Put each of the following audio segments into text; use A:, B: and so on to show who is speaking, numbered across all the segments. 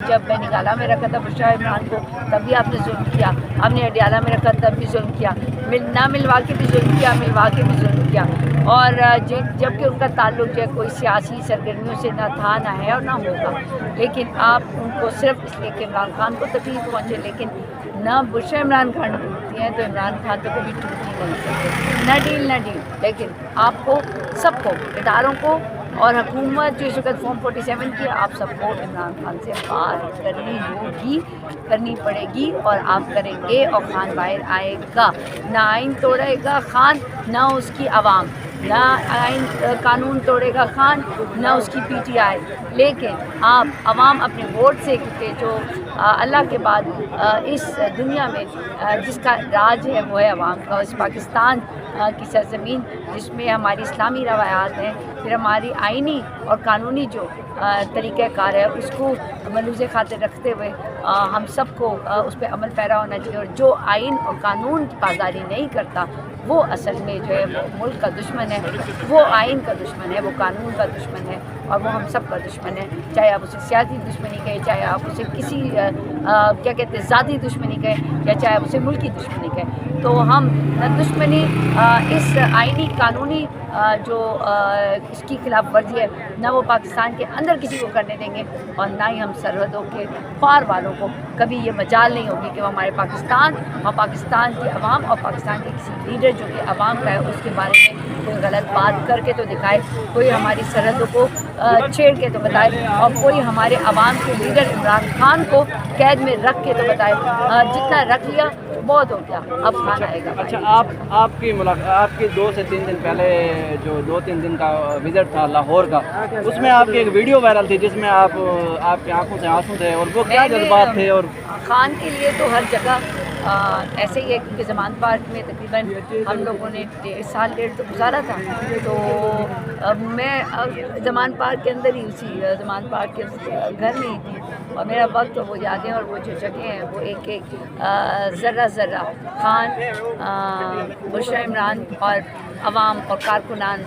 A: جب میں نگالہ میں رکھا تھا بشرا عمران کو تب بھی آپ نے ظلم کیا، آپ نے اڈیالہ میں رکھا تب بھی ظلم کیا، نہ ملوا کے بھی ظلم کیا، ملوا کے بھی ظلم کیا، اور جب کہ ان کا تعلق جو ہے کوئی سیاسی سرگرمیوں سے نہ تھا، نہ ہے اور نہ ہوگا، لیکن آپ ان کو صرف اس لیے کہ عمران خان کو تکلیف پہنچے، لیکن نہ بشرا عمران خان ٹوٹتی ہیں تو عمران خان تو کبھی ٹوٹ ہی نہیں سکتے، نہ ڈیل، لیکن آپ کو سب کو، اداروں کو اور حکومت جو اس وقت فارم 47 کی، آپ سب کو عمران خان سے بات کرنی ہوگی، کرنی پڑے گی، اور آپ کریں گے، اور خان باہر آئے گا، نہ آئین توڑے گا خان، نہ اس کی عوام، نہ آئین قانون توڑے گا خان، نہ اس کی پی ٹی آئی، لیکن آپ عوام اپنے ووٹ سے، کیونکہ جو اللہ کے بعد اس دنیا میں جس کا راج ہے وہ ہے عوام کا، اس پاکستان کی سرزمین جس میں ہماری اسلامی روایات ہیں، پھر ہماری آئینی اور قانونی جو طریقہ کار ہے اس کو ملحوظ خاطر رکھتے ہوئے ہم سب کو اس پہ عمل پیرا ہونا چاہیے، اور جو آئین اور قانون کی پاسداری نہیں کرتا وہ اصل میں جو ہے وہ ملک کا دشمن ہے، وہ آئین کا دشمن ہے، وہ قانون کا دشمن ہے، اور وہ ہم سب کا دشمن ہے، چاہے آپ اسے سیاسی دشمنی کہیں، چاہے آپ اسے کسی کیا کہتے ہیں ذاتی دشمنی کہیں، یا چاہے آپ اسے ملکی دشمنی کہیں، تو ہم نہ دشمنی اس آئینی قانونی جو اس کی خلاف ورزی ہے نہ وہ پاکستان کے اندر کسی کو کرنے دیں گے، اور نہ ہی ہم سرحدوں کے پار والوں کو کبھی یہ مجال نہیں ہوگی کہ وہ ہمارے پاکستان اور پاکستان کی عوام اور پاکستان کے کسی لیڈر جو کہ عوام کا ہے اس کے بارے میں کوئی غلط بات کر کے تو دکھائے، کوئی ہماری سرحدوں کو چھیڑ کے تو بتائے، اور کوئی ہمارے عوام کے لیڈر عمران خان کو قید میں رکھ کے تو بتائے، جتنا رکھ لیا بہت ہو گیا، اب خان آئے گا۔
B: اچھا، آپ کی ملاقات، آپ کی 2 سے 3 دن پہلے جو 2-3 دن کا وزٹ تھا لاہور کا، اس میں آپ کی ایک ویڈیو وائرل تھی جس میں آپ کی آنکھوں سے آنسو تھے، اور وہ کیا جذبات تھے؟ اور
A: خان کے لیے تو ہر جگہ ایسے ہی ہے، کیونکہ زمان پارک میں تقریباً ہم لوگوں نے 1.5 سال تو گزارا تھا، تو میں زمان پارک کے اندر ہی، اسی زمان پارک کے گھر میں ہی تھی، اور میرا وقت وہ یادیں اور وہ جو جگہیں ہیں وہ ایک ایک ذرہ ذرہ خان، بشرا عمران اور عوام اور کارکنان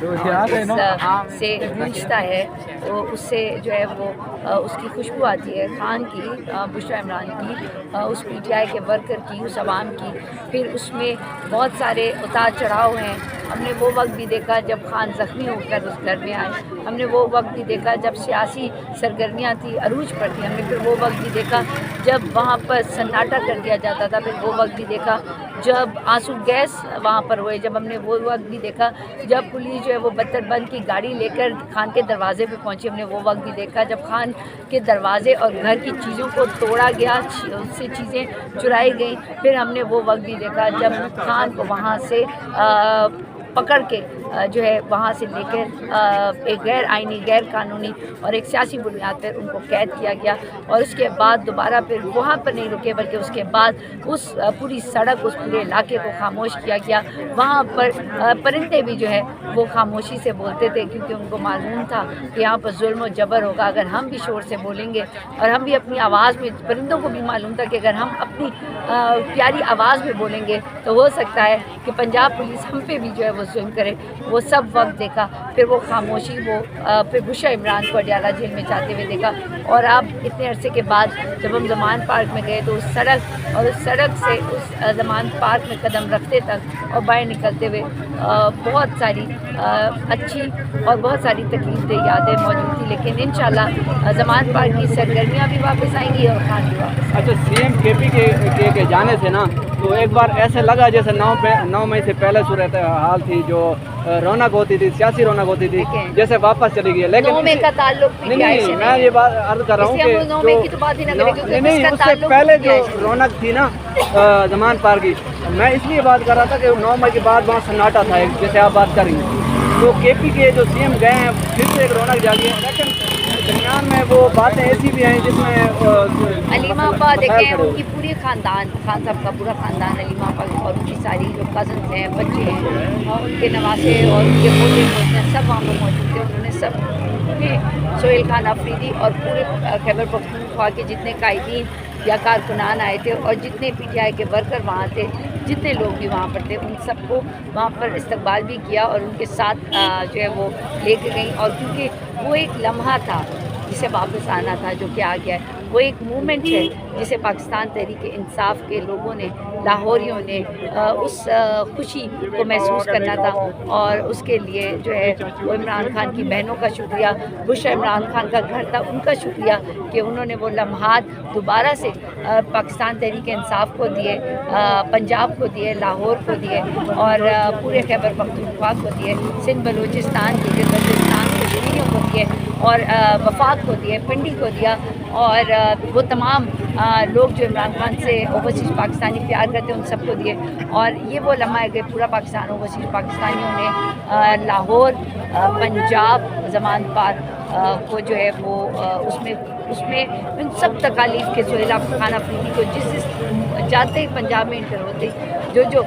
A: سے گونجتا ہے، تو اس سے جو ہے وہ اس کی خوشبو آتی ہے، خان کی، بشرا عمران کی، اس پی ٹی آئی کے ورکر کی، اس عوام کی، پھر اس میں بہت سارے اتار چڑھاؤ ہیں، ہم نے وہ وقت بھی دیکھا جب خان زخمی ہو کر اس گھر میں آئے، ہم نے وہ وقت بھی دیکھا جب سیاسی سرگرمیاں تھیں، عروج پر تھیں، ہم نے پھر وہ وقت بھی دیکھا جب وہاں پر سناٹا کر دیا جاتا تھا، پھر وہ وقت بھی دیکھا جب آنسو گیس وہاں پر ہوئے، جب ہم نے وہ وقت بھی دیکھا جب پولیس جو ہے وہ بتر بند کی گاڑی لے کر خان کے دروازے پہ پہنچی، ہم نے وہ وقت بھی دیکھا جب خان کے دروازے اور گھر کی چیزوں کو توڑا گیا، اس سے چیزیں چرائی گئیں، پھر ہم نے وہ وقت بھی دیکھا جب خان کو وہاں سے پکڑ کے جو ہے وہاں سے لے کر ایک غیر آئینی، غیر قانونی اور ایک سیاسی بنیاد پر ان کو قید کیا گیا، اور اس کے بعد دوبارہ پھر وہاں پر نہیں رکے بلکہ اس کے بعد اس پوری سڑک، اس پورے علاقے کو خاموش کیا گیا، وہاں پر پرندے بھی جو ہے وہ خاموشی سے بولتے تھے، کیونکہ ان کو معلوم تھا کہ یہاں پر ظلم و جبر ہوگا، اگر ہم بھی شور سے بولیں گے اور ہم بھی اپنی آواز میں، پرندوں کو بھی معلوم تھا کہ اگر ہم اپنی پیاری آواز میں بولیں گے تو ہو سکتا ہے کہ پنجاب پولیس ہم پہ بھی جو ہے وہ ظلم کرے، وہ سب وقت دیکھا، پھر وہ خاموشی، وہ پھر بشرا عمران کو اڈیالہ جیل میں جاتے ہوئے دیکھا، اور اب اتنے عرصے کے بعد جب ہم زمان پارک میں گئے تو اس سڑک اور اس سڑک سے اس زمان پارک میں قدم رکھتے تک اور باہر نکلتے ہوئے بہت ساری اچھی اور بہت ساری تکلیف دہ یادیں موجود تھیں، لیکن انشاءاللہ زمان پارک کی سرگرمیاں بھی واپس آئیں گی اور خان بھی واپس آئیں گی۔
B: اچھا، سی ایم کے پی کے جانے سے نا تو ایک بار ایسے لگا جیسے 9 مئی سے پہلے صورت حال تھی، جو رونق ہوتی تھی، سیاسی رونق ہوتی تھی، جیسے واپس چلی گئی ہے، لیکن
A: 9 مئی کا تعلق
B: نہیں، میں یہ بات عرض کر رہا ہوں کہ
A: 9 مئی کی تو بات ہی نہ کریں، کیونکہ
B: نہیں، اس سے پہلے جو رونق تھی نا زمان پارک کی، میں اس لیے بات کر رہا تھا کہ 9 مئی کے بعد وہاں سناٹا تھا، جیسے آپ بات کر رہی ہیں، تو کے پی کے جو سی ایم گئے ہیں پھر سے ایک رونق جاگی ہے، لیکن درمیان میں وہ باتیں ایسی بھی ہیں جس میں
A: علیمہ آپا دیکھیں، ان کی پوری خاندان، خان صاحب کا پورا خاندان، علیمہ آپا اور ان کی ساری جو کزنس ہیں، بچے ہیں اور ان کے نواسے اور ان کے پوتے ہیں، سب وہاں پر موجود تھے، انہوں نے سب سہیل خان آفریدی اور پورے خیبر پختونخوا کے جتنے قائدین یا کارکنان آئے تھے اور جتنے پی ٹی آئی کے ورکر وہاں تھے، جتنے لوگ بھی وہاں پر تھے، ان سب کو وہاں پر استقبال بھی کیا اور ان کے ساتھ جو ہے وہ لے کے گئیں، اور کیونکہ وہ ایک لمحہ تھا جسے واپس آنا تھا جو کہ آ گیا ہے، وہ ایک موومنٹ ہے جسے پاکستان تحریک انصاف کے لوگوں نے، لاہوریوں نے اس خوشی کو محسوس کرنا تھا، اور اس کے لیے جو ہے وہ عمران خان کی بہنوں کا شکریہ، بشرا عمران خان کا گھر تھا ان کا شکریہ کہ انہوں نے وہ لمحات دوبارہ سے پاکستان تحریک انصاف کو دیے، پنجاب کو دیے، لاہور کو دیے، اور پورے خیبر پختونخوا کو دیے، سندھ بلوچستان کو دیے، بلوچستان کشمیریوں کو دیے، اور وفاق کو دیے، پنڈی کو دیا، اور وہ تمام لوگ جو عمران خان سے اوورسیز پاکستانی پیار کرتے ہیں ان سب کو دیے۔ اور یہ وہ لمحہ ہے کہ پورا پاکستان، اوورسیز پاکستانیوں نے لاہور، پنجاب، زمان پار کو جو ہے وہ اس میں ان سب تکالیف کے سہیل خان افریدی کو جس جاتے ہی پنجاب میں انٹر ہوتے جو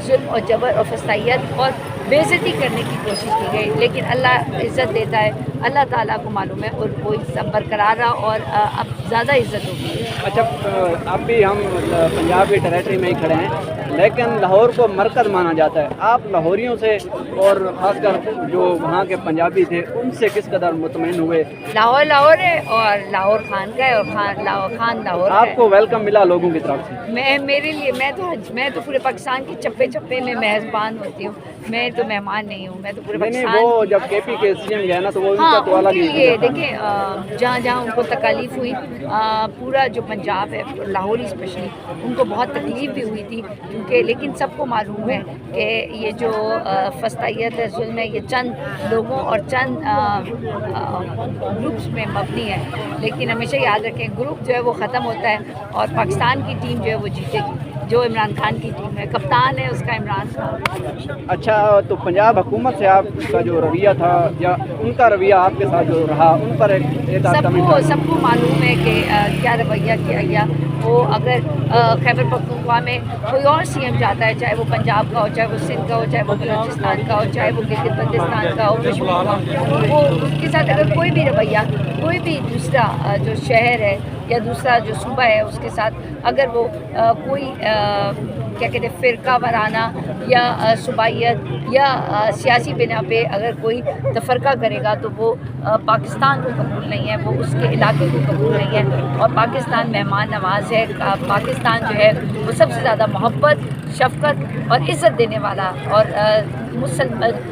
A: ظلم اور جبر اور فسطائیت اور بے عزتی کرنے کی کوشش کی گئی، لیکن اللہ عزت دیتا ہے، اللہ تعالیٰ کو معلوم ہے، اور وہ سب برقرار رہا، اور اب زیادہ عزت ہوگی۔
B: اچھا، اب بھی ہم پنجاب کی ٹریٹری میں ہی کھڑے ہیں، لیکن لاہور کو مرکز مانا جاتا ہے۔ آپ لاہوریوں سے اور خاص کر جو وہاں کے پنجابی تھے ان سے کس قدر مطمئن ہوئے؟
A: لاہور ہے، اور لاہور خان کا ہے، اور خان لاہور کا ہے۔
B: آپ کو ویلکم ملا لوگوں کی طرف سے؟
A: میرے لیے میں تو پورے پاکستان کے چپے چپے میں میزبان ہوتی ہوں، میں تو مہمان نہیں ہوں، میں تو پورے پاکستان
B: وہ جب کے پی کے سی ایم گئے نا تو وہ ان
A: ہاں
B: کا تو
A: ان
B: الگ
A: کے
B: ہی
A: لیے دیکھیں جہاں جہاں ان کو تکالیف ہوئی، پورا جو پنجاب ہے، لاہور اسپیشلی، ان کو بہت تکلیف بھی ہوئی تھی، کیونکہ لیکن سب کو معلوم ہے کہ یہ جو فسطائیت ہے، ظلم ہے، یہ چند لوگوں اور چند گروپس میں مبنی ہے، لیکن ہمیشہ یاد رکھیں گروپ جو ہے وہ ختم ہوتا ہے، اور پاکستان کی ٹیم جو ہے وہ جیتے گی، جو عمران خان کی ٹیم ہے، کپتان ہے اس کا عمران خان۔
B: اچھا، تو پنجاب حکومت سے آپ کا جو رویہ تھا یا ان کا رویہ آپ کے ساتھ جو رہا، ان پر
A: سب کو معلوم ہے کہ کیا رویہ کیا گیا۔ وہ اگر خیبر پختونخوا میں کوئی اور سی ایم جاتا ہے، چاہے وہ پنجاب کا ہو، چاہے وہ سندھ کا ہو، چاہے وہ بلوچستان کا ہو، چاہے وہ گلگت بلتستان کا ہو، کشمیر کا ہو، وہ اس کے ساتھ اگر کوئی بھی رویہ، کوئی بھی دوسرا جو شہر ہے یا دوسرا جو صوبہ ہے اس کے ساتھ اگر وہ کوئی کیا کہتے ہیں فرقہ وارانہ یا صوبائیت یا سیاسی بنا پہ اگر کوئی تفرقہ کرے گا تو وہ پاکستان کو قبول نہیں ہے، وہ اس کے علاقے کو قبول نہیں ہے، اور پاکستان مہمان نواز ہے، پاکستان جو ہے وہ سب سے زیادہ محبت، شفقت اور عزت دینے والا اور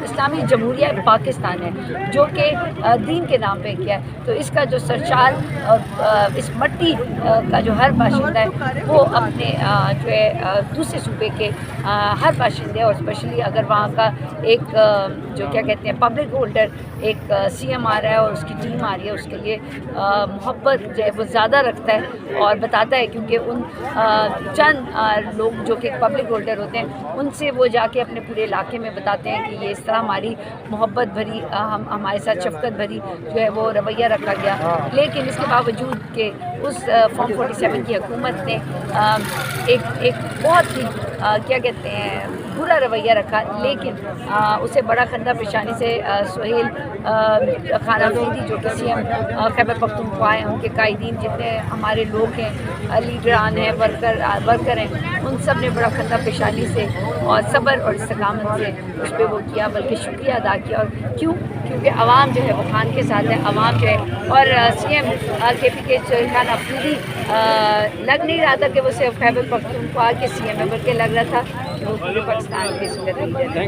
A: اسلامی جمہوریہ پاکستان ہے، جو کہ دین کے نام پہ کیا ہے۔ تو اس کا جو سرشار اس مٹی کا جو ہر باشندہ ہے وہ اپنے جو ہے دوسرے صوبے کے ہر باشندے، اور اسپیشلی اگر وہاں کا ایک جو کیا کہتے ہیں پبلک ہولڈر، ایک سی ایم آ رہا ہے اور اس کی ٹیم آ رہی ہے، اس کے لیے محبت جو ہے وہ زیادہ رکھتا ہے اور بتاتا ہے، کیونکہ ان چند لوگ جو کہ پبلک ہولڈر ہوتے ہیں ان سے وہ جا کے اپنے پورے علاقے میں بتاتے ہیں کہ یہ اس طرح ہماری محبت بھری، ہمارے ساتھ شفقت بھری جو ہے وہ رویہ رکھا گیا۔ لیکن اس کے باوجود کہ اس فارم 47 کی حکومت نے ایک بہت ہی کیا کہتے ہیں برا رویہ رکھا، لیکن اسے بڑا خندہ پیشانی سے سہیل خان افریدی جو کہ سی ایم خیبر پختونخوا ہیں، ان کے قائدین جتنے ہمارے لوگ ہیں، لیڈران ہیں، ورکر ہیں، ان سب نے بڑا خندہ پیشانی سے اور صبر اور استقامت سے اس پہ وہ کیا، بلکہ شکریہ ادا کیا۔ اور کیونکہ عوام جو ہے وہ خان کے ساتھ ہے، عوام جو ہے، اور سی ایم کے پی کے سہیل خان افریدی لگ نہیں رہا تھا کہ وہ صرف خیبر پختونخوا کے سی ایم ہے، بلکہ لگ رہا تھا کہ وہ پورے پاکستان کے صدر لیڈر ہیں۔